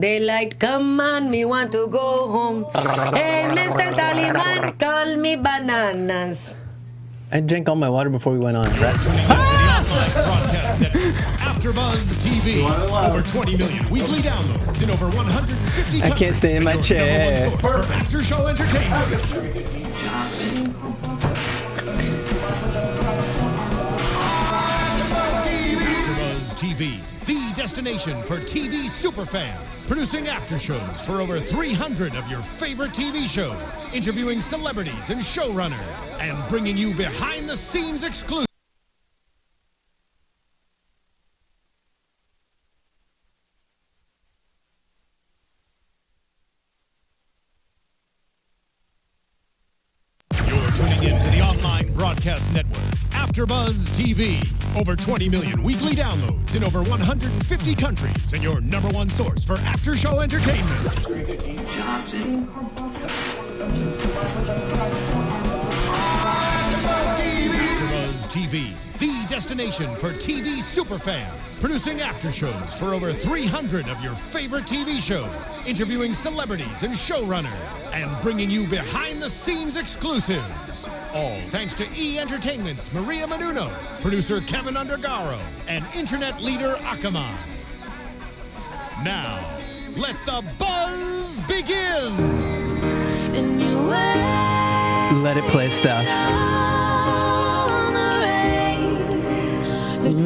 Daylight, come on, me want to go home. Hey, Mr. Taliman, call me bananas. I drank all my water before we went on. AFTERBUZZ TV. Over 20 million weekly downloads in over 150 countries. I can't stay in my chair. Number one source for after-show entertainment. AFTERBUZZ TV, the destination for TV superfans. Producing after-shows for over 300 of your favorite TV shows. Interviewing celebrities and showrunners. And bringing you behind-the-scenes exclusives. Broadcast network, AFTERBUZZ TV. Over 20 million weekly downloads in over 150 countries, and your number one source for after-show entertainment. AFTERBUZZ TV, the destination for TV superfans. Producing aftershows for over 300 of your favorite TV shows. Interviewing celebrities and showrunners. And bringing you behind-the-scenes exclusives. All thanks to E! Entertainment's Maria Menounos, producer Kevin Undergaro, and internet leader Akamai. Now, let the buzz begin! Let it play stuff.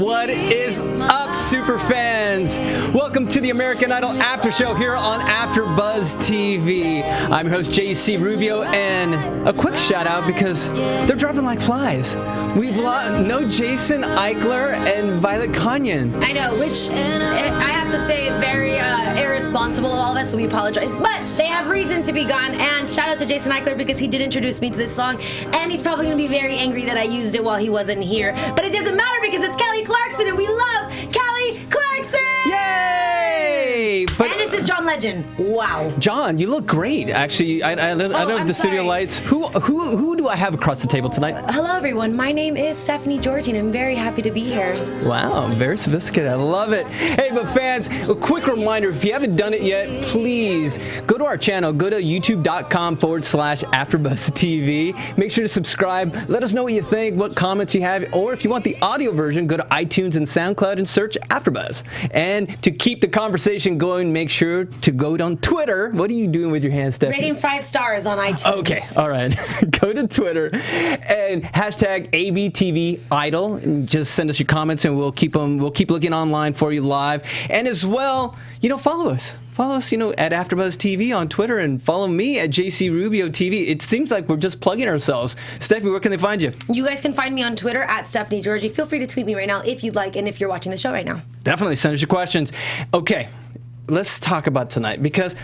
What is up, super fans? Welcome to the American Idol After Show here on AFTERBUZZ TV. I'm your host, JC Rubio, and a quick shout out because they're dropping like flies. We've lost no Jason Eichler and Violet Kanyan. I know, which I have to say is very irresponsible of all of us, so we apologize. But they have reason to be gone, and shout out to Jason Eichler because he did introduce me to this song, and he's probably going to be very angry that I used it while he wasn't here. But it doesn't matter because it's Kelly Clarkson, and we love Kelly Clarkson! Yay! But and this is John Legend. Wow. John, you look great. Actually, I don't have the studio lights. Who do I have across the table tonight? Hello, everyone. My name is Stephanie Giorgi, and I'm very happy to be here. Wow, very sophisticated. I love it. Hey, but fans, a quick reminder, if you haven't done it yet, please go to our channel. Go to youtube.com/AFTERBUZZ TV. Make sure to subscribe. Let us know what you think, what comments you have, or if you want the audio version, go to iTunes and SoundCloud and search AFTERBUZZ. And to keep the conversation going, make sure to go on Twitter. What are you doing with your hands, Stephanie? Rating 5 stars on iTunes. Okay, all right. Go to Twitter and hashtag ABTV Idol. And just send us your comments, and we'll keep looking online for you live. And as well, follow us. Follow us, at AFTERBUZZ TV on Twitter, and follow me at JC Rubio TV. It seems like we're just plugging ourselves. Stephanie, where can they find you? You guys can find me on Twitter at Stephanie Giorgi. Feel free to tweet me right now if you'd like, and if you're watching the show right now. Definitely send us your questions. Okay, let's talk about tonight because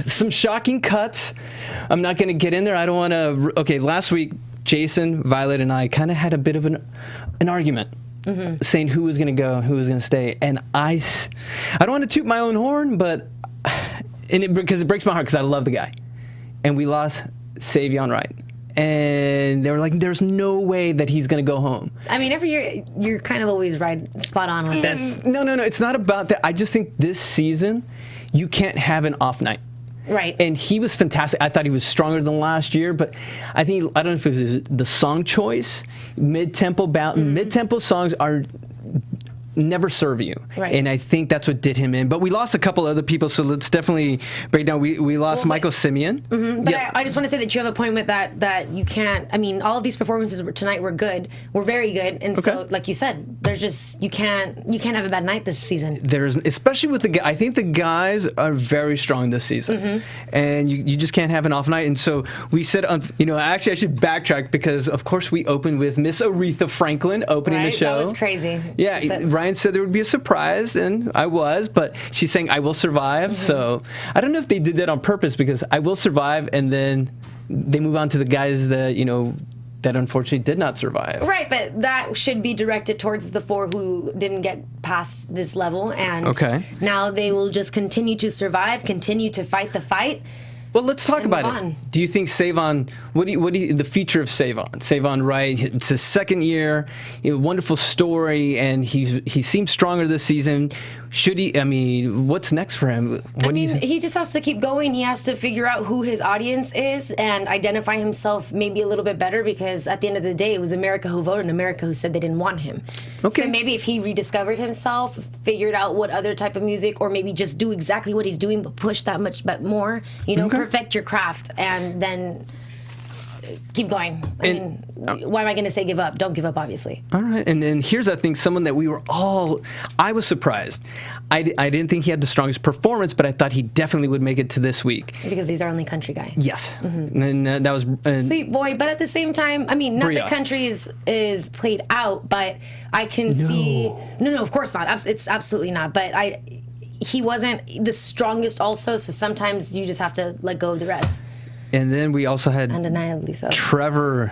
some shocking cuts. I'm not going to get in there. I don't want to. Okay, last week, Jason, Violet, and I kind of had a bit of an argument. Mm-hmm. Saying who was going to go and who was going to stay. And I don't want to toot my own horn, but because it breaks my heart because I love the guy. And we lost Savion Wright. And they were like, there's no way that he's going to go home. I mean, every year, you're kind of always spot on with this. No. It's not about that. I just think this season, you can't have an off night. Right. And he was fantastic. I thought he was stronger than last year, but I don't know if it was the song choice. Mid-tempo songs are never serve you. Right. And I think that's what did him in. But we lost a couple other people, so let's definitely break down. We lost Michael Simeon. Mm-hmm. But yeah. I just want to say that you have a point with that you can't, all of these performances tonight were good. Were very good. And so, like you said, there's just, you can't have a bad night this season. Especially with I think the guys are very strong this season. Mm-hmm. And you just can't have an off night. And so we said, actually I should backtrack because, of course, we opened with Miss Aretha Franklin opening the show. That was crazy. Yeah, Ryan said there would be a surprise, and I was, but she's saying, I will survive. Mm-hmm. So I don't know if they did that on purpose because I will survive, and then they move on to the guys that, that unfortunately did not survive. Right, but that should be directed towards the 4 who didn't get past this level, and now they will just continue to survive, continue to fight the fight. Well, let's talk about it. Do you think Savon? What do you the future of Savon? Savon Wright. It's his second year. Wonderful story, and he seems stronger this season. should he? I mean, what's next for him? He just has to keep going. He has to figure out who his audience is and identify himself maybe a little bit better, because at the end of the day, it was America who voted and America who said they didn't want him. Okay. So maybe if he rediscovered himself, figured out what other type of music, or maybe just do exactly what he's doing but push that much but more, perfect your craft, and then keep going. I mean, why am I going to say give up? Don't give up, obviously. All right. And then here's, I think, someone that I was surprised. I didn't think he had the strongest performance, but I thought he definitely would make it to this week. Because he's our only country guy. Yes. Mm-hmm. And that was... Sweet boy. But at the same time, I mean, not that country is played out, but I can see... No, of course not. It's absolutely not. But he wasn't the strongest also, so sometimes you just have to let go of the rest. And then we also had undeniably so Trevor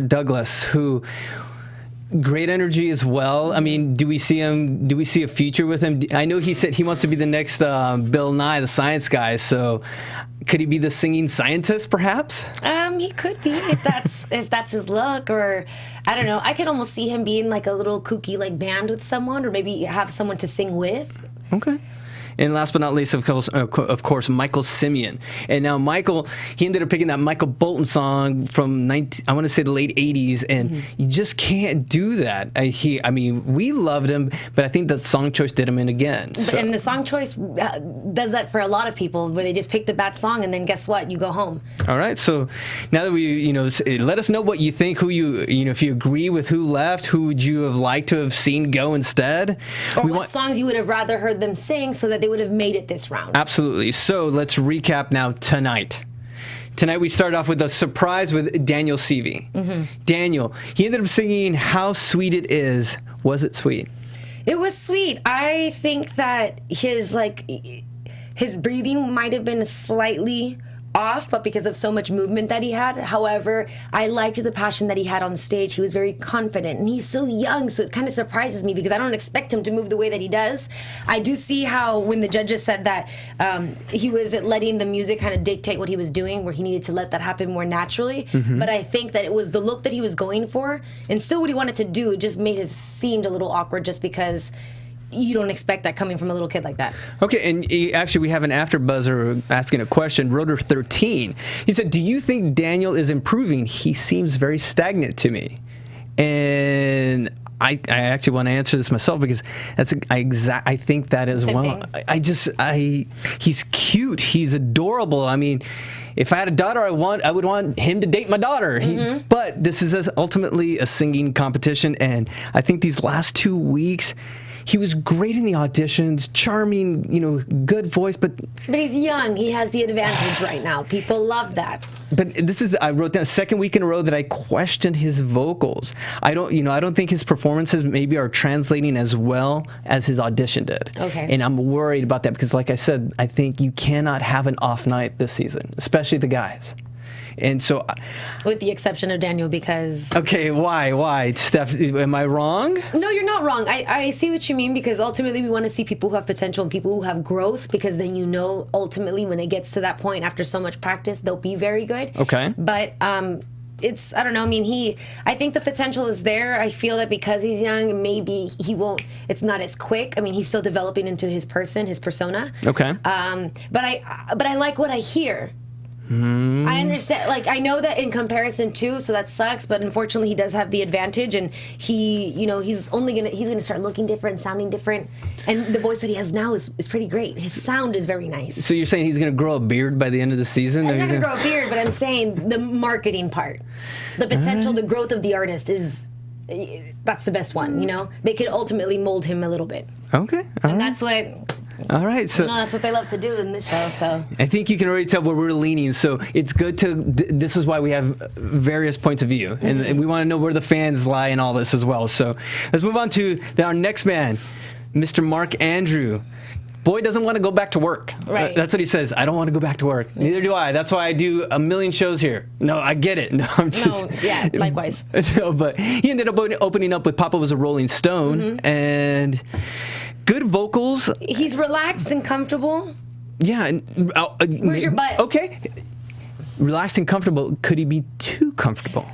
Douglas, who great energy as well. I mean, do we see a future with him? I know he said he wants to be the next Bill Nye, the science guy. So could he be the singing scientist, perhaps? He could be if that's his look, or I don't know. I could almost see him being like a little kooky like band with someone, or maybe have someone to sing with. Okay. And last but not least, of course, Michael Simeon. And now Michael, he ended up picking that Michael Bolton song from I want to say the late '80s, and you just can't do that. I mean, we loved him, but I think the song choice did him in again. So. And the song choice does that for a lot of people, where they just pick the bad song, and then guess what? You go home. All right. So now that we, let us know what you think. Who if you agree with who left, who would you have liked to have seen go instead? Or what songs you would have rather heard them sing, so that they would have made it this round. Absolutely. So let's recap now tonight. Tonight we started off with a surprise with Daniel Seavey. Mm-hmm. Daniel, he ended up singing How Sweet It Is. Was it sweet? It was sweet. I think that his breathing might have been slightly off, but because of so much movement that he had. However, I liked the passion that he had on stage. He was very confident, and he's so young, so it kind of surprises me because I don't expect him to move the way that he does. I do see how when the judges said that he was letting the music kind of dictate what he was doing, where he needed to let that happen more naturally. Mm-hmm. But I think that it was the look that he was going for, and still what he wanted to do, it just made it seemed a little awkward, just because you don't expect that coming from a little kid like that. Okay, and actually we have an AfterBuzzer asking a question, Rotor 13. He said, do you think Daniel is improving? He seems very stagnant to me. And I actually want to answer this myself, because I think that as well. He's cute. He's adorable. I mean, if I had a daughter, I would want him to date my daughter. Mm-hmm. But this is ultimately a singing competition, and I think these last 2 weeks, he was great in the auditions, charming, good voice, but he's young. He has the advantage right now. People love that. But I wrote down second week in a row that I questioned his vocals. I don't think his performances maybe are translating as well as his audition did. Okay. And I'm worried about that, because like I said, I think you cannot have an off night this season, especially the guys. And so, with the exception of Daniel, because... Okay, why? Steph, am I wrong? No, you're not wrong. I see what you mean, because ultimately we want to see people who have potential and people who have growth, because then ultimately when it gets to that point, after so much practice, they'll be very good. Okay. But I don't know. I mean, I think the potential is there. I feel that because he's young, maybe he won't, it's not as quick. I mean, he's still developing into his persona. Okay. But I like what I hear. I understand. Like, I know that in comparison too, so that sucks. But unfortunately, he does have the advantage, and he's gonna start looking different, sounding different, and the voice that he has now is pretty great. His sound is very nice. So you're saying he's gonna grow a beard by the end of the season? He's not gonna grow a beard, but I'm saying the marketing part, the potential, the growth of the artist that's the best one. They could ultimately mold him a little bit. Okay, and that's what. All right, so that's what they love to do in this show. So I think you can already tell where we're leaning. So it's good to. This is why we have various points of view, and we want to know where the fans lie in all this as well. So let's move on to our next man, Mr. Mark Andrew. Boy doesn't want to go back to work. Right. That's what he says. I don't want to go back to work. Neither do I. That's why I do a million shows here. No, I get it. No, I'm just. No, yeah, likewise. No, but he ended up opening up with "Papa Was a Rolling Stone," and. Good vocals. He's relaxed and comfortable. Yeah. Where's your butt? Okay. Relaxed and comfortable. Could he be too comfortable?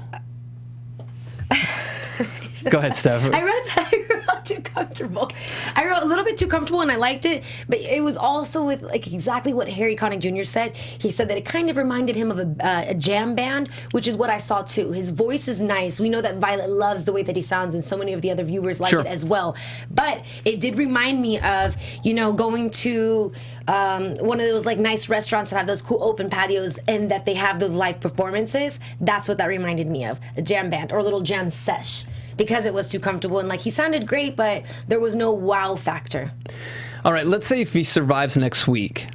Go ahead, Steph. I wrote too comfortable. I wrote a little bit too comfortable, and I liked it, but it was also with like exactly what Harry Connick Jr. said. He said that it kind of reminded him of a jam band, which is what I saw too. His voice is nice. We know that Violet loves the way that he sounds, and so many of the other viewers like it as well. But it did remind me of, going to one of those like nice restaurants that have those cool open patios and that they have those live performances. That's what that reminded me of, a jam band or a little jam sesh, because it was too comfortable, and like he sounded great, but there was no wow factor. All right, let's say if he survives next week,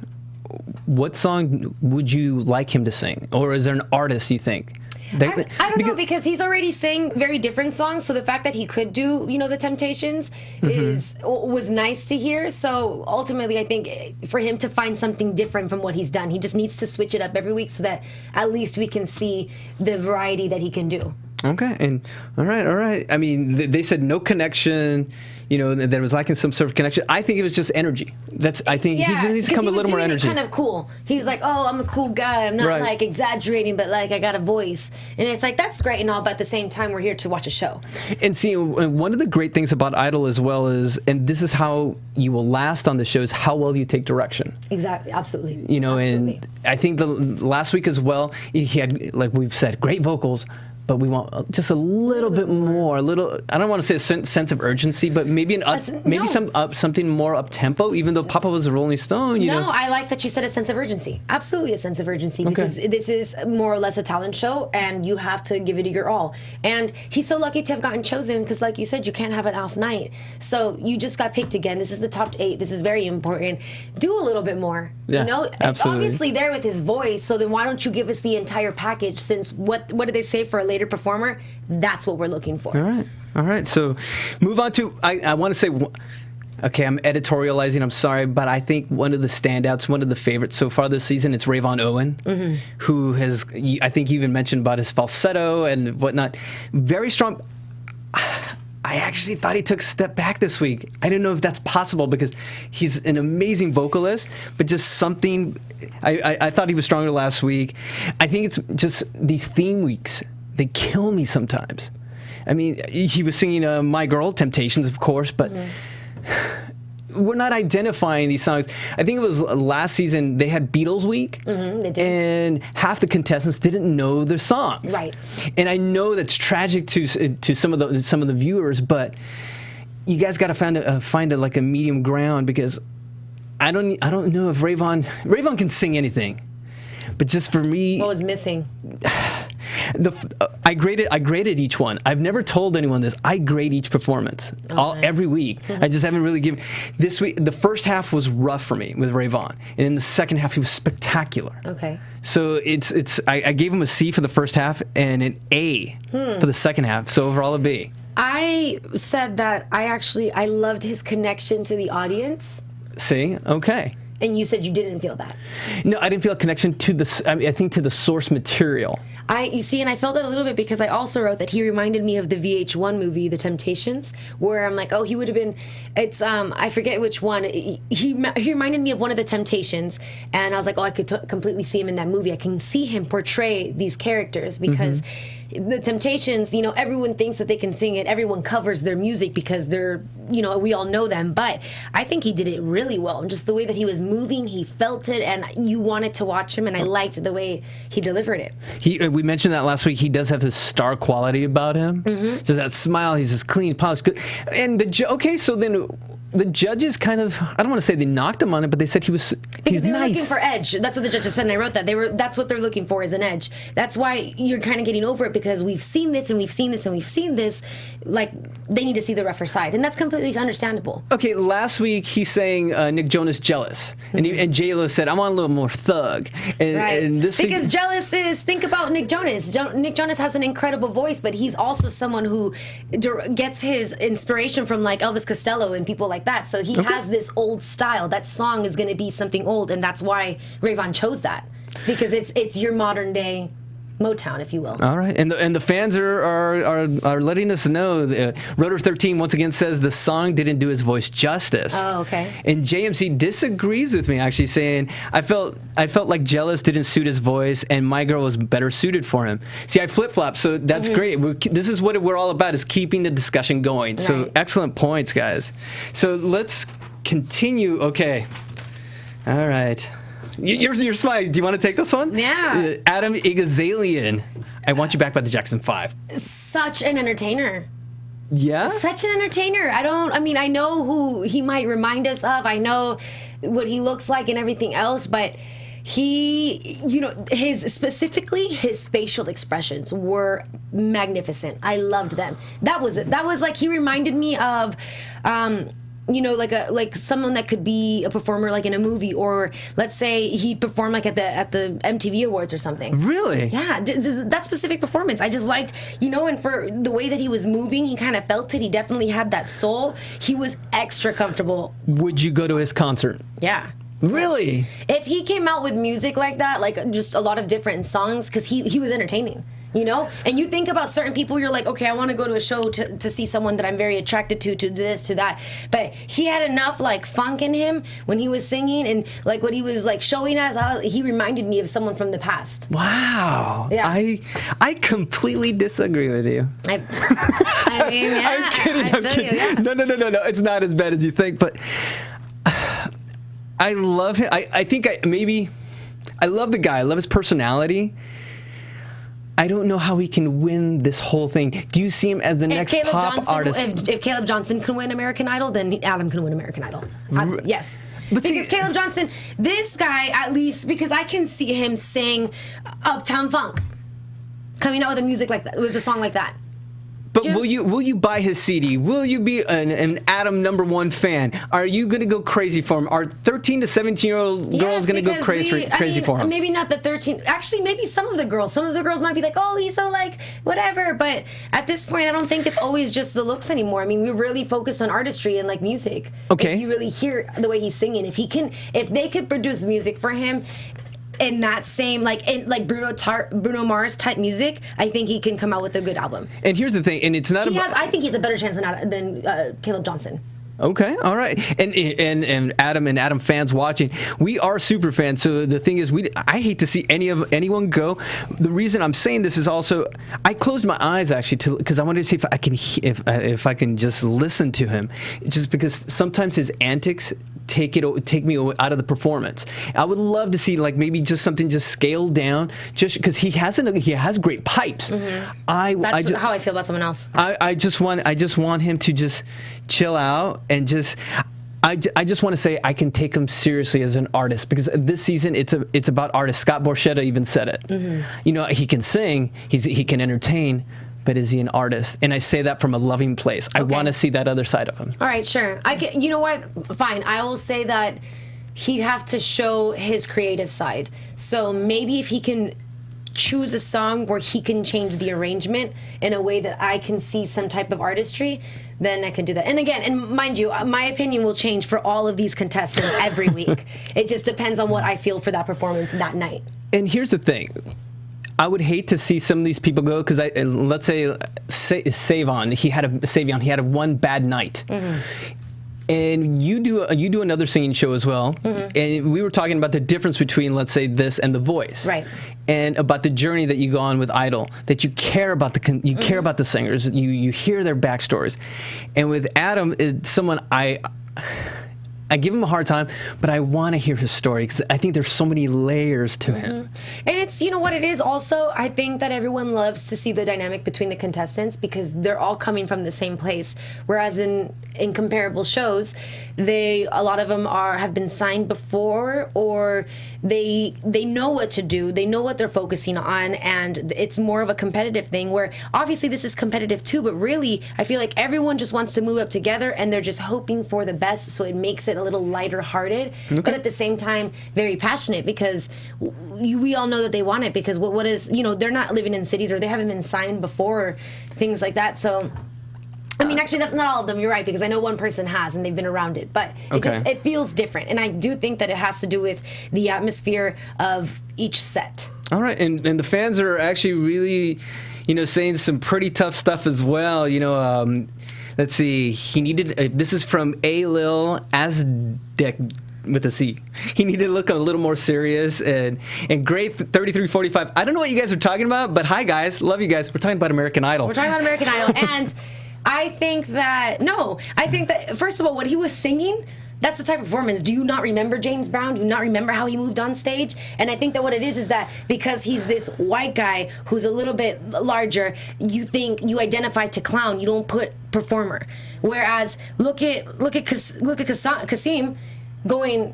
what song would you like him to sing? Or is there an artist you think? I don't know, because he's already sang very different songs, so the fact that he could do, the Temptations was nice to hear. So ultimately, I think for him to find something different from what he's done, he just needs to switch it up every week so that at least we can see the variety that he can do. Okay, and all right. I mean, they said no connection. There was lacking some sort of connection. I think it was just energy. I think he just needs to come with a little more energy. Kind of cool. He's like, oh, I'm a cool guy. I'm not like exaggerating, but like I got a voice, and it's like that's great and all. But at the same time, we're here to watch a show. And see, one of the great things about Idol as well is, and this is how you will last on the show, is how well you take direction. Exactly, absolutely. And I think the last week as well, he had, like we've said, great vocals. But we want just a little bit more. I don't want to say a sense of urgency, but maybe something more up tempo. Even though Papa was a Rolling Stone, I like that you said a sense of urgency. Absolutely, a sense of urgency, because this is more or less a talent show, and you have to give it your all. And he's so lucky to have gotten chosen, because, like you said, you can't have an off night. So you just got picked again. This is the top 8. This is very important. Do a little bit more. Yeah, absolutely. It's obviously there with his voice. So then why don't you give us the entire package? Since what did they say for a later performer? That's what we're looking for. All right. So move on to, I want to say, okay, I'm editorializing, I'm sorry, but I think one of the standouts, one of the favorites so far this season, it's Rayvon Owen, who has, I think you even mentioned about his falsetto and whatnot. Very strong. I actually thought he took a step back this week. I didn't know if that's possible, because he's an amazing vocalist, but just something, I thought he was stronger last week. I think it's just these theme weeks. They kill me sometimes. I mean, he was singing My Girl, Temptations, of course, but we're not identifying these songs. I think it was last season, they had Beatles Week, they did. And half the contestants didn't know their songs. Right. And I know that's tragic to some of the viewers, but you guys got to find a medium ground, because I don't know if Rayvon can sing anything. But just for me, what was missing? I graded each one. I've never told anyone this. I grade each performance every week. I just haven't really given. This week, the first half was rough for me with Rayvon, and in the second half, he was spectacular. Okay. So I gave him a C for the first half and an A for the second half. So overall, a B. I said that I loved his connection to the audience. See, okay. And you said you didn't feel that. No, I didn't feel a connection to I think to the source material. You see, and I felt that a little bit because I also wrote that he reminded me of the VH1 movie, The Temptations, where I'm like, oh, he would have been, I forget which one. He reminded me of one of the Temptations, and I was like, oh, I could completely see him in that movie. I can see him portray these characters, because the Temptations, everyone thinks that they can sing it. Everyone covers their music because they're, we all know them. But I think he did it really well. And just the way that he was moving, he felt it, and you wanted to watch him, and I liked the way he delivered it. We mentioned that last week. He does have this star quality about him. Just that smile. He's just clean, polished, good. And so then the judges kind of, I don't want to say they knocked him on it, but they said he's because they were nice. looking for edge. That's what the judges said, and I wrote that. That's what they're looking for, is an edge. That's why you're kind of getting over it, because we've seen this and we've seen this and we've seen this. Like, they need to see the rougher side, and that's completely understandable. Okay, last week he sang Nick Jonas Jealous, and J-Lo said, I want a little more thug. And this because week, Jealous is, think about Nick Jonas. Nick Jonas has an incredible voice, but he's also someone who gets his inspiration from like Elvis Costello and people like that. So he has this old style. That song is going to be something old, and that's why Rayvon chose that, because it's your modern day Motown, if you will. All right, and the fans are letting us know. Rotor 13 once again says the song didn't do his voice justice. Oh, okay. And JMC disagrees with me, actually, saying I felt like Jealous didn't suit his voice, and My Girl was better suited for him. See, I flip flop, so that's great. This is what we're all about: is keeping the discussion going. Right. So excellent points, guys. So let's continue. Okay, all right. You're smiling. Do you want to take this one? Yeah. Adam Igazalian. I Want You Back by the Jackson 5. Such an entertainer. Yeah? Such an entertainer. I know who he might remind us of. I know what he looks like and everything else, but his facial expressions were magnificent. I loved them. That was it. That was like, he reminded me of, like someone that could be a performer like in a movie, or let's say he performed like at the MTV Awards or something. Really? Yeah, that specific performance. I just liked, and for the way that he was moving, he kind of felt it. He definitely had that soul. He was extra comfortable. Would you go to his concert? Yeah. Really? If he came out with music like that, like just a lot of different songs, because he was entertaining. And you think about certain people, you're like, okay, I want to go to a show to see someone that I'm very attracted to this, to that. But he had enough like funk in him when he was singing, and like what he was like showing us, he reminded me of someone from the past. Wow. Yeah. I completely disagree with you. I mean, yeah. I'm kidding. I'm kidding. You, yeah. No. It's not as bad as you think, but I love him. I think I love the guy. I love his personality. I don't know how he can win this whole thing. Do you see him as the next pop artist? If Caleb Johnson can win American Idol, then Adam can win American Idol. Yes. But because Caleb Johnson, this guy, at least, because I can see him sing Uptown Funk, coming out with a song like that. But will you buy his CD? Will you be an Adam #1 fan? Are you going to go crazy for him? Are 13 to 17-year-old girls going to go crazy for him? Maybe not the 13. Actually, maybe some of the girls. Some of the girls might be like, oh, he's so like whatever. But at this point, I don't think it's always just the looks anymore. I mean, we really focus on artistry and like music. Okay. If you really hear the way he's singing, if they could produce music for him in that same Bruno Mars type music, I think he can come out with a good album. And here's the thing, and it's not I think he's a better chance than Caleb Johnson. Okay, all right, and Adam fans watching, we are super fans. So the thing is, I hate to see anyone go. The reason I'm saying this is also, I closed my eyes actually because I wanted to see if I can just listen to him, just because sometimes his antics take me out of the performance. I would love to see like maybe just something just scaled down, just because he has great pipes. Mm-hmm. That's how I feel about someone else. I just want him to just chill out and just. I just want to say I can take him seriously as an artist, because this season it's about artists. Scott Borchetta even said it. Mm-hmm. He can sing, he can entertain, but is he an artist? And I say that from a loving place. Okay. I want to see that other side of him. All right, sure. You know what? Fine. I will say that he'd have to show his creative side. So maybe if he can choose a song where he can change the arrangement in a way that I can see some type of artistry, then I can do that. And again, and mind you, my opinion will change for all of these contestants every week. It just depends on what I feel for that performance that night. And here's the thing. I would hate to see some of these people go, because let's say Savon, he had a one bad night. Mm-hmm. And you do another singing show as well, mm-hmm. and we were talking about the difference between, let's say, this and The Voice, right? And about the journey that you go on with Idol, that you care about mm-hmm. care about the singers, you hear their backstories, and with Adam, it's someone I give him a hard time, but I want to hear his story, because I think there's so many layers to him. And it's, what it is also, I think that everyone loves to see the dynamic between the contestants, because they're all coming from the same place. Whereas in comparable shows, a lot of them have been signed before, or they know what to do, they know what they're focusing on, and it's more of a competitive thing, where obviously this is competitive too, but really I feel like everyone just wants to move up together, and they're just hoping for the best, so it makes it a little lighter hearted, okay. But at the same time very passionate, because we all know that they want it, because what is, they're not living in cities, or they haven't been signed before, things like that. So I mean, actually, that's not all of them. You're right, because I know one person has, and they've been around it. But it feels different. And I do think that it has to do with the atmosphere of each set. All right. And the fans are actually really, saying some pretty tough stuff as well. Let's see. He needed, this is from A. Lil Asdek with a C. He needed to look a little more serious and great 3345. I don't know what you guys are talking about, but hi guys. Love you guys. We're talking about American Idol. We're talking about American Idol. And I think that, first of all, what he was singing, that's the type of performance. Do you not remember James Brown? Do you not remember how he moved on stage? And I think that what it is that because he's this white guy who's a little bit larger, you identify to clown. You don't put performer. Whereas look at Qaasim going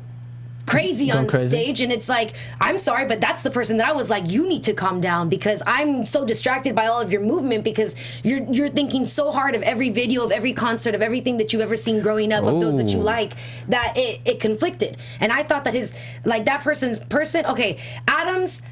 crazy on stage, and it's like, I'm sorry, but that's the person that I was like, you need to calm down, because I'm so distracted by all of your movement, because you're thinking so hard of every video, of every concert, of everything that you've ever seen growing up, of those that you like, that it conflicted. And I thought that Adam's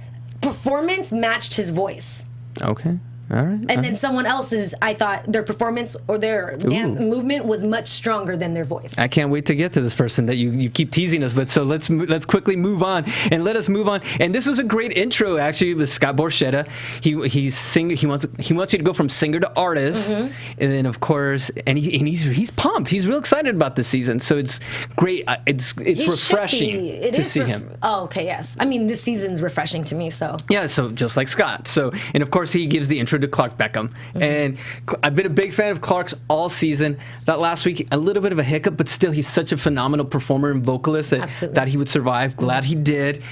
performance matched his voice. Okay. All right. And then someone else's, I thought their performance or their movement was much stronger than their voice. I can't wait to get to this person that you keep teasing us with. So let's quickly move on, and let us move on. And this was a great intro, actually, with Scott Borchetta. He wants you to go from singer to artist, and then of course, and he's pumped. He's real excited about this season. So it's great. It's refreshing to see him. Oh, okay, yes. I mean, this season's refreshing to me. So yeah. So just like Scott. So, and of course, he gives the intro to Clark Beckham, and I've been a big fan of Clark's all season. That last week, a little bit of a hiccup, but still, he's such a phenomenal performer and vocalist that he would survive. Glad he did.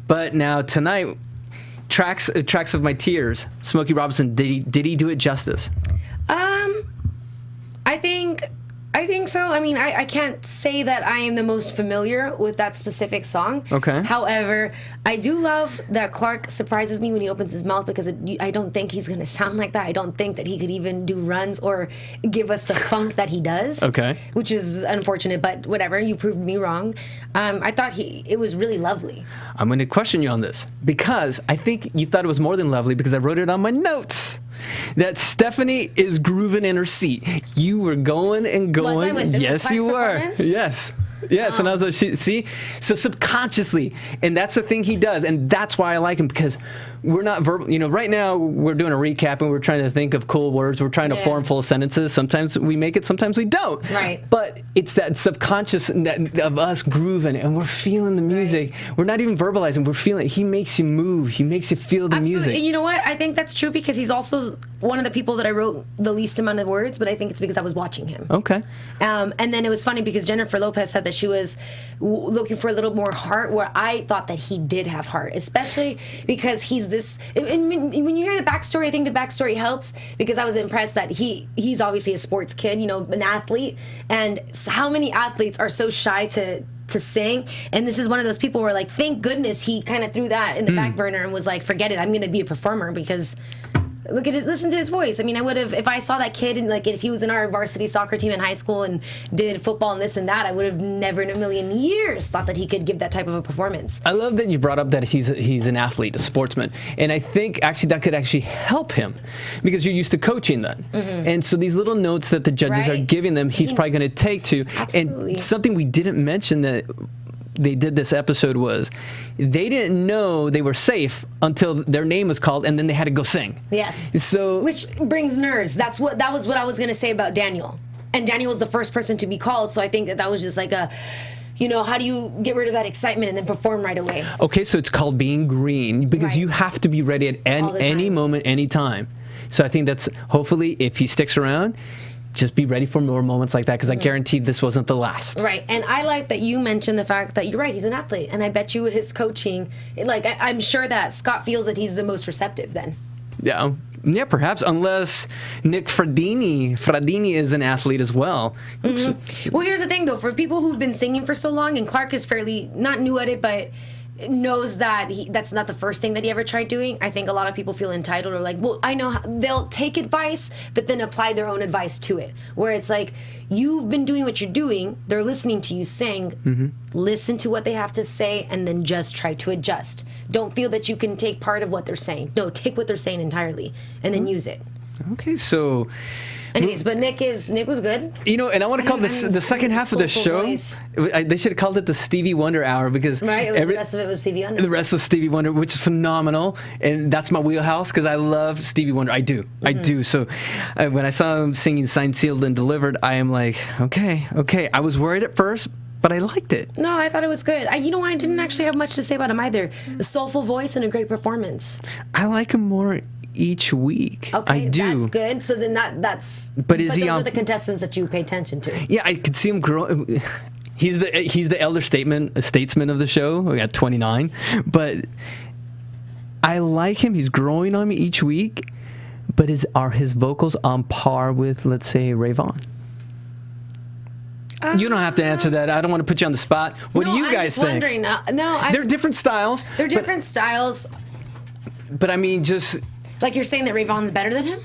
But now tonight, tracks of my tears. Smokey Robinson, did he do it justice? I think so. I mean, I can't say that I am the most familiar with that specific song. Okay. However, I do love that Clark surprises me when he opens his mouth, because I don't think he's going to sound like that. I don't think that he could even do runs or give us the funk that he does. Okay. Which is unfortunate, but whatever. You proved me wrong. I thought it was really lovely. I'm going to question you on this, because I think you thought it was more than lovely, because I wrote it on my notes. That Stephanie is grooving in her seat. You were going and going. Was I with yes, you were. Yes. Yes, and I was like, see? So subconsciously, and that's the thing he does, and that's why I like him, because we're not verbal. Right now we're doing a recap, and we're trying to think of cool words. We're trying to form full sentences. Sometimes we make it, sometimes we don't. Right. But it's that subconscious of us grooving, and we're feeling the music. Right. We're not even verbalizing. We're feeling it. He makes you move. He makes you feel the music. You know what? I think that's true, because he's also one of the people that I wrote the least amount of words, but I think it's because I was watching him. Okay. And then it was funny, because Jennifer Lopez said that she was looking for a little more heart, where I thought that he did have heart, especially because he's this. And when you hear the backstory, I think the backstory helps, because I was impressed that he's obviously a sports kid, an athlete, and how many athletes are so shy to sing, and this is one of those people where, like, thank goodness he kind of threw that in the back burner and was like, forget it, I'm going to be a performer, because listen to his voice. I mean, I would have, if I saw that kid, and like if he was in our varsity soccer team in high school and did football and this and that, I would have never in a million years thought that he could give that type of a performance. I love that you brought up that he's an athlete, a sportsman, and I think actually that could actually help him, because you're used to coaching that, and so these little notes that the judges are giving them, he's probably going to take to. Absolutely. And something we didn't mention that they did this episode was they didn't know they were safe until their name was called, and then they had to go sing. Yes. So, which brings nerves. That was what I was going to say about Daniel. And Daniel was the first person to be called, so I think that was just like a, how do you get rid of that excitement and then perform right away? Okay, so it's called being green, because you have to be ready at any moment, any time. So I think that's, hopefully, if he sticks around, just be ready for more moments like that, because I guarantee this wasn't the last. Right. And I like that you mentioned the fact that you're right, he's an athlete. And I bet you his coaching, I'm sure that Scott feels that he's the most receptive then. Yeah. Yeah, perhaps, unless Nick Fradiani is an athlete as well. Well, here's the thing, though. For people who've been singing for so long, and Clark is fairly, not new at it, but knows that that's not the first thing that he ever tried doing. I think a lot of people feel entitled, or like, well, I know they'll take advice but then apply their own advice to it, where it's like, you've been doing what you're doing, they're listening to you sing, listen to what they have to say, and then just try to adjust. Don't feel that you can take part of what they're saying. No, take what they're saying entirely and then use it. Okay, so Anyways, but Nick was good. You know, and I want to call this the second half of the show. They should have called it the Stevie Wonder Hour because the rest of it was Stevie Wonder. The rest was Stevie Wonder, which is phenomenal, and that's my wheelhouse because I love Stevie Wonder. I do. So when I saw him singing "Signed, Sealed, and Delivered," I am like, okay. I was worried at first, but I liked it. No, I thought it was good. I didn't actually have much to say about him either. A soulful voice and a great performance. I like him more each week. Okay, I do. That's good. So then that's. But is he those on? are the contestants that you pay attention to. Yeah, I could see him grow. He's the elder statesman of the show. We got 29, but I like him. He's growing on me each week. But are his vocals on par with, let's say, Rayvon? You don't have to answer that. I don't want to put you on the spot. What do you guys think? I'm just wondering. They're different styles. They're different styles. But I mean, just like you're saying that Rayvon's better than him.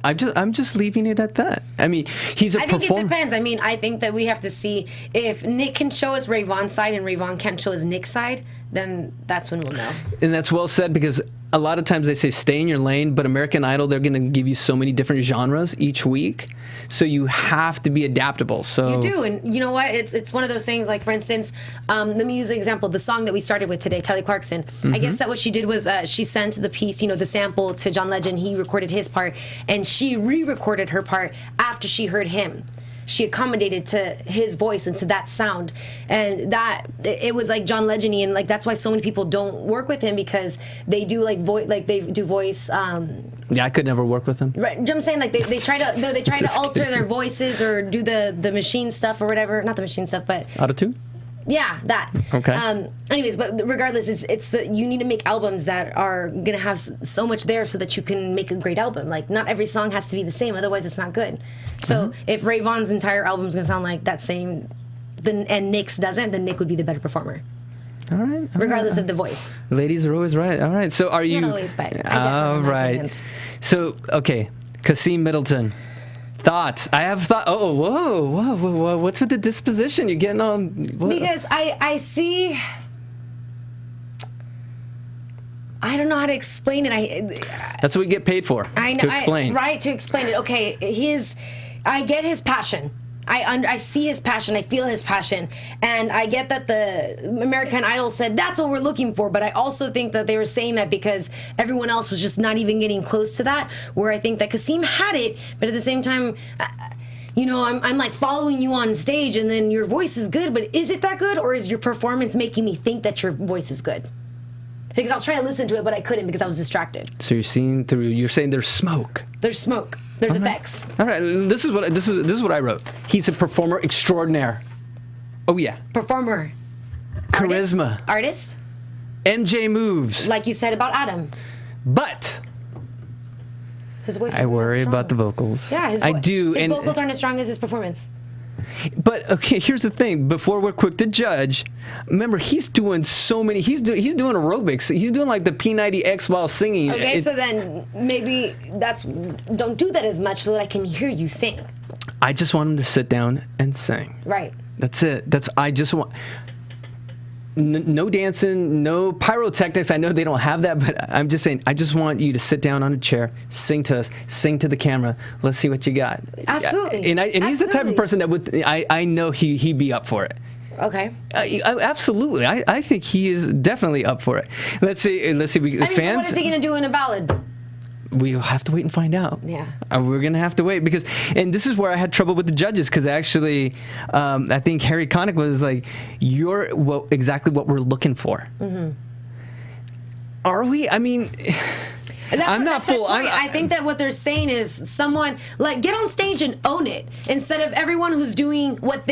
I'm just leaving it at that. I mean, he's a performer. I think it depends. I mean, I think that we have to see if Nick can show us Rayvon's side and Rayvon can't show us Nick's side. Then that's when we'll know. And that's well said because a lot of times they say stay in your lane, but American Idol, they're going to give you so many different genres each week. So you have to be adaptable. So you do, and you know what? It's one of those things. Like for instance, let me use an example. The song that we started with today, Kelly Clarkson. I guess that what she did was she sent the piece, the sample to John Legend. He recorded his part, and she re-recorded her part after she heard him. She accommodated to his voice and to that sound, and that it was like John Legend-y, and like that's why so many people don't work with him because they do voice. Yeah, I could never work with him. Right, I'm saying like they try to alter their voices or do the machine stuff or whatever. Not the machine stuff, but Auto-tune. Yeah, that. Okay. Anyways, but regardless, it's you need to make albums that are gonna have so much there so that you can make a great album. Like not every song has to be the same, otherwise it's not good. So if Rayvon's entire album's gonna sound like that same, and Nick's doesn't, then Nick would be the better performer. All right. Regardless of the voice. Ladies are always right. All right. So are you? Not always, but all right. So okay, Qaasim Middleton. Thoughts? I have thought. Oh, whoa! What's with the disposition? You're getting on. What? Because I see. I don't know how to explain it. That's what we get paid for. I know. To explain. To explain it. Okay, I get his passion. I see his passion. I feel his passion, and I get that the American Idol said that's what we're looking for. But I also think that they were saying that because everyone else was just not even getting close to that. Where I think that Qaasim had it, but at the same time, I'm like following you on stage, and then your voice is good. But is it that good, or is your performance making me think that your voice is good? Because I was trying to listen to it, but I couldn't because I was distracted. So you're seeing through. You're saying there's smoke. There's smoke. There's effects. All right. This is what I wrote. He's a performer extraordinaire. Oh yeah. Performer. Charisma. Artist. MJ moves. Like you said about Adam. But his voice. I worry about the vocals. Yeah, I do. His vocals aren't as strong as his performance. But okay, here's the thing. Before we're quick to judge, remember he's doing so many. He's doing aerobics. He's doing like the P90X while singing. Okay, so then maybe don't do that as much so that I can hear you sing. I just want him to sit down and sing. Right. That's it. I just want. No dancing, no pyrotechnics. I know they don't have that, but I'm just saying, I just want you to sit down on a chair, sing to us, sing to the camera. Let's see what you got. Absolutely. And he's the type of person that would, I know he'd be up for it. Okay. Absolutely. I think he is definitely up for it. Let's see. Fans. What is he going to do in a ballad? We'll have to wait and find out. Yeah. We're going to have to wait and this is where I had trouble with the judges because actually I think Harry Connick was like, you're exactly what we're looking for. Mm-hmm. Are we? I mean... I'm not full. I think that what they're saying is someone like get on stage and own it instead of everyone who's doing what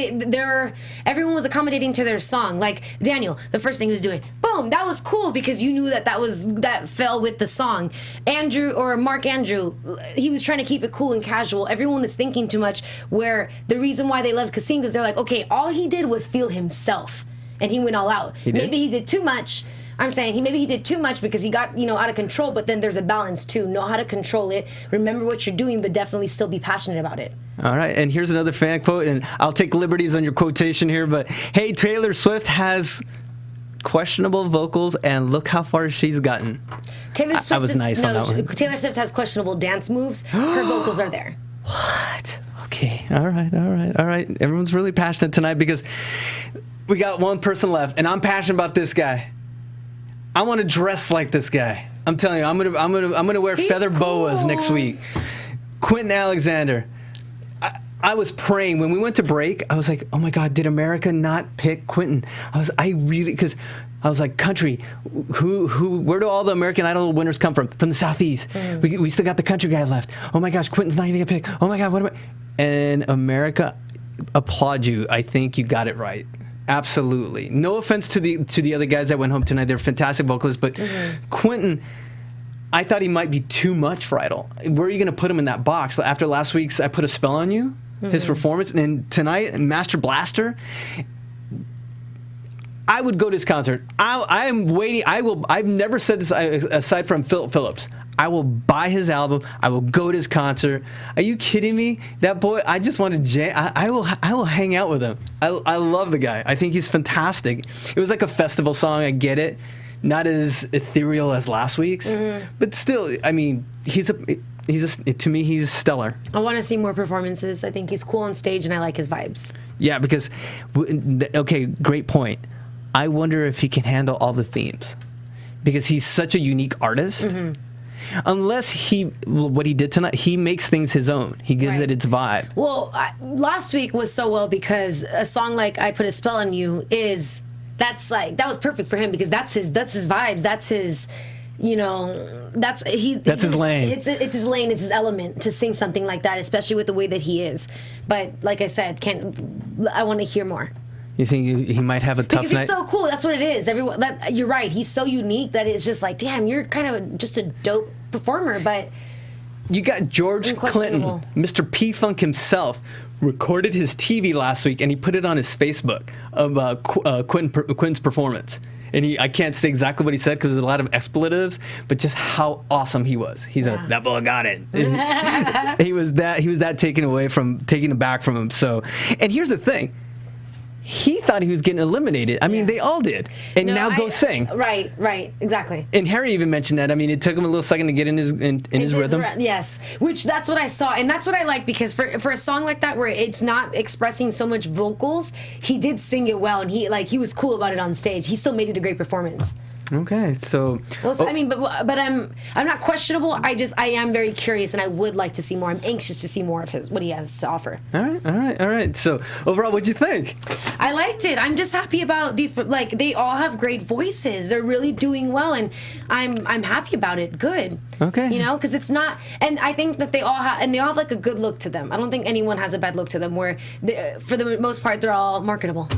everyone was accommodating to their song. Like Daniel, the first thing he was doing, boom, that was cool because you knew that fell with the song. Andrew or Mark Andrew, he was trying to keep it cool and casual. Everyone was thinking too much. Where the reason why they loved Qaasim because they're like, okay, all he did was feel himself, and he went all out. Maybe he did too much. I'm saying maybe he did too much because he got out of control, but then there's a balance too. Know how to control it, remember what you're doing, but definitely still be passionate about it. All right, and here's another fan quote, and I'll take liberties on your quotation here, but hey, Taylor Swift has questionable vocals, and look how far she's gotten. Taylor Swift I was nice on that one. Taylor Swift has questionable dance moves. Her vocals are there. What? Okay. All right. Everyone's really passionate tonight because we got one person left, and I'm passionate about this guy. I want to dress like this guy. I'm telling you, I'm gonna wear feather boas next week. Quentin Alexander. I was praying when we went to break. I was like, oh my God, did America not pick Quentin? Because I was like, country, where do all the American Idol winners come from? From the Southeast. We still got the country guy left. Oh my gosh, Quentin's not gonna get picked. Oh my God, what am I? And America, applaud you. I think you got it right. Absolutely. No offense to the other guys that went home tonight. They're fantastic vocalists, but Quentin, I thought he might be too much for Idol. Where are you going to put him in that box? After last week's I Put a Spell on You, his performance, and tonight, Master Blaster, I would go to his concert. I am waiting. I've never said this aside from Philip Phillips. I will buy his album. I will go to his concert. Are you kidding me? That boy, I just want to jam. I will hang out with him. I love the guy. I think he's fantastic. It was like a festival song. I get it. Not as ethereal as last week's, but still, I mean, to me, he's stellar. I want to see more performances. I think he's cool on stage, and I like his vibes. Yeah, because, okay, great point. I wonder if he can handle all the themes, because he's such a unique artist. Unless what he did tonight, he makes things his own. He gives it its vibe. Well, last week was so well because a song like "I Put a Spell on You" that was perfect for him because that's his vibes. That's his, that's his lane. It's his lane. It's his element to sing something like that, especially with the way that he is. But like I said, I want to hear more. You think he might have a tough night? Because he's so cool. That's what it is. You're right. He's so unique that it's just like, damn, you're kind of just a dope performer. But you got George Clinton, Mr. P-Funk himself, recorded his TV last week, and he put it on his Facebook of Quentin's performance. And I can't say exactly what he said because there's a lot of expletives, but just how awesome he was. That boy got it. he was that taken aback from him. So, and here's the thing. He thought he was getting eliminated. I mean, they all did. And now go sing. Right, exactly. And Harry even mentioned that. I mean, it took him a little second to get in his rhythm. Yes, that's what I saw. And that's what I like because for a song like that where it's not expressing so much vocals, he did sing it well. And he was cool about it on stage. He still made it a great performance. Okay, so... Well, I mean, but I'm not questionable. I am very curious, and I would like to see more. I'm anxious to see more of what he has to offer. All right. So, overall, what'd you think? I liked it. I'm just happy about these. They all have great voices. They're really doing well, and I'm happy about it. Good. Okay. Because it's not... And I think that they all have like a good look to them. I don't think anyone has a bad look to them, where, for the most part, they're all marketable.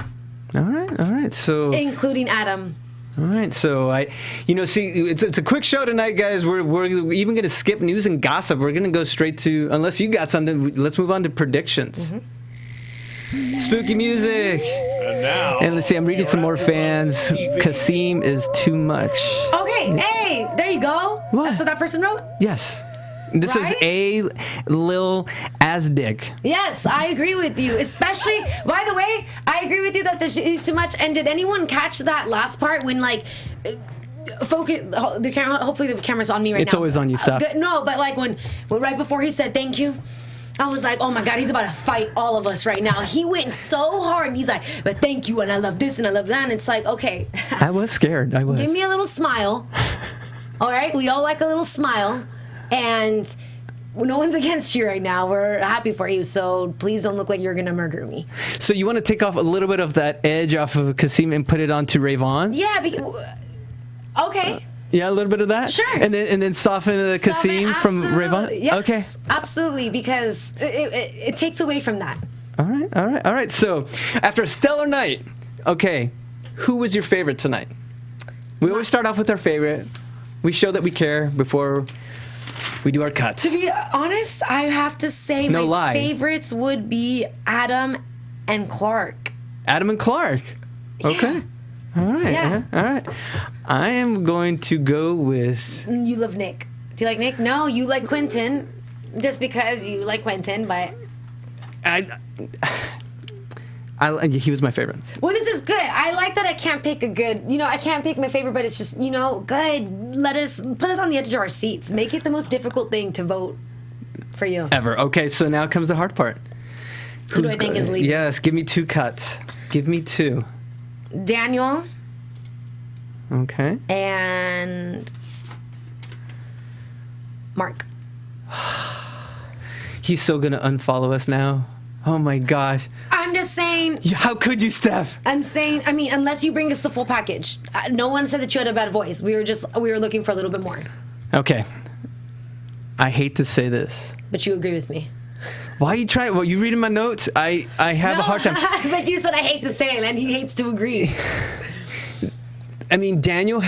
All right. So... Including Adam. All right, so it's a quick show tonight, guys. We're even going to skip news and gossip. We're going to go straight to, unless you got something, let's move on to predictions. Spooky music. And let's see, I'm reading some more fans. Qaasim is too much. Okay, hey, there you go. What? That's what that person wrote? Yes. This is A. Lil Asdick. Yes, I agree with you. Especially, by the way, I agree with you that he's too much. And did anyone catch that last part when focus the camera? Hopefully the camera's on me right now. It's always on you, stuff. No, but when right before he said thank you, I was like, oh my God, he's about to fight all of us right now. He went so hard, and he's like, but thank you, and I love this and I love that. And it's like, okay. I was scared. I was. Give me a little smile. All right, we all like a little smile. And no one's against you right now. We're happy for you, so please don't look like you're going to murder me. So you want to take off a little bit of that edge off of Qaasim and put it onto Rayvon? Yeah, okay. Yeah, a little bit of that? Sure. And then soften the Qaasim from Rayvon? Yes, okay. Absolutely, because it takes away from that. All right. So after a stellar night, okay, who was your favorite tonight? We always start off with our favorite. We show that we care before... we do our cuts. To be honest, I have to say favorites would be Adam and Clark. Adam and Clark. Okay. Yeah. All right. Yeah. All right. I am going to go with... You love Nick. Do you like Nick? No, you like Quentin. Just because you like Quentin, but... he was my favorite. Well, this is good. I like that I can't pick a good... I can't pick my favorite, but it's just, good. Put us on the edge of our seats. Make it the most difficult thing to vote for you. Ever. Okay, so now comes the hard part. Who do I think is leaving? Yes, give me 2 cuts. Give me 2. Daniel. Okay. And Mark. He's so gonna unfollow us now. Oh my gosh. I'm just saying. How could you, Steph? I'm saying. I mean, unless you bring us the full package. No one said that you had a bad voice. We were looking for a little bit more. Okay. I hate to say this. But you agree with me. Why are you trying? Well, you reading my notes? I have a hard time. But you said I hate to say it, and he hates to agree. I mean, Daniel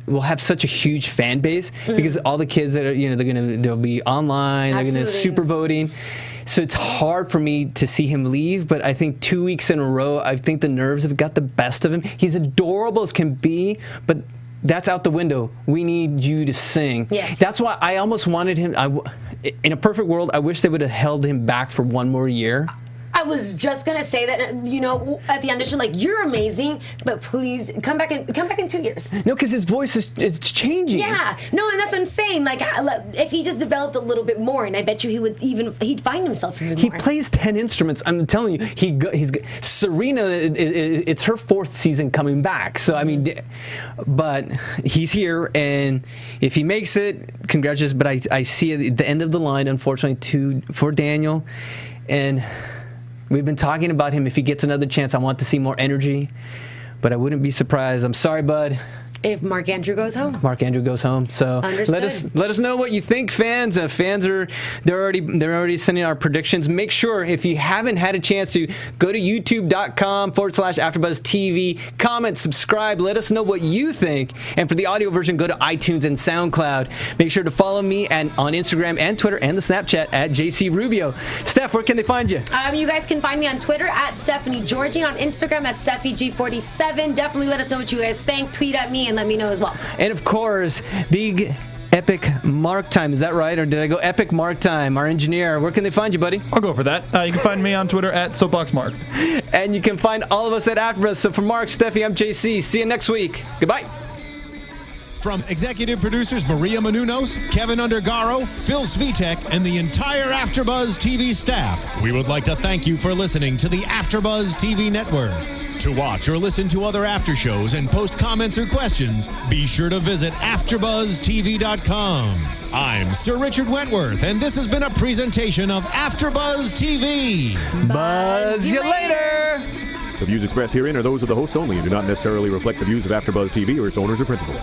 will have such a huge fan base because all the kids that are, they'll be online, they're gonna super voting. So it's hard for me to see him leave, but I think 2 weeks in a row, I think the nerves have got the best of him. He's adorable as can be, but that's out the window. We need you to sing. Yes. That's why I almost wanted him. In a perfect world, I wish they would have held him back for 1 more year. I was just gonna say that, at the audition, like, you're amazing, but please come back in 2 years. No, because his voice is changing. Yeah, no, and that's what I'm saying. Like, if he just developed a little bit more, and I bet you he'd find himself even more. He plays 10 instruments. I'm telling you, Serena. It's her 4th season coming back. So I mean, but he's here, and if he makes it, congratulations. But I see at the end of the line, unfortunately, for Daniel, and. We've been talking about him. If he gets another chance, I want to see more energy. But I wouldn't be surprised. I'm sorry, bud. If Mark Andrew goes home. Mark Andrew goes home. So let us know what you think, fans. Fans they're already sending our predictions. Make sure if you haven't had a chance to go to youtube.com/AfterBuzz TV, comment, subscribe, let us know what you think. And for the audio version, go to iTunes and SoundCloud. Make sure to follow me on Instagram and Twitter and the Snapchat at JC Rubio. Steph, where can they find you? You guys can find me on Twitter at Stephanie Giorgi, on Instagram at SteffiG47. Definitely let us know what you guys think. Tweet at me and let me know as well. And of course, big epic Mark time. Is that right? Or did I go epic Mark time? Our engineer. Where can they find you, buddy? I'll go for that. You can find me on Twitter at SoapboxMark. And you can find all of us at AfterBuzz. So for Mark, Steffi, I'm JC. See you next week. Goodbye. From executive producers Maria Menounos, Kevin Undergaro, Phil Svitek, and the entire AfterBuzz TV staff, we would like to thank you for listening to the AfterBuzz TV network. To watch or listen to other after shows and post comments or questions, be sure to visit AfterBuzzTV.com. I'm Sir Richard Wentworth, and this has been a presentation of AfterBuzz TV. Buzz you later. The views expressed herein are those of the hosts only and do not necessarily reflect the views of AfterBuzz TV or its owners or principals.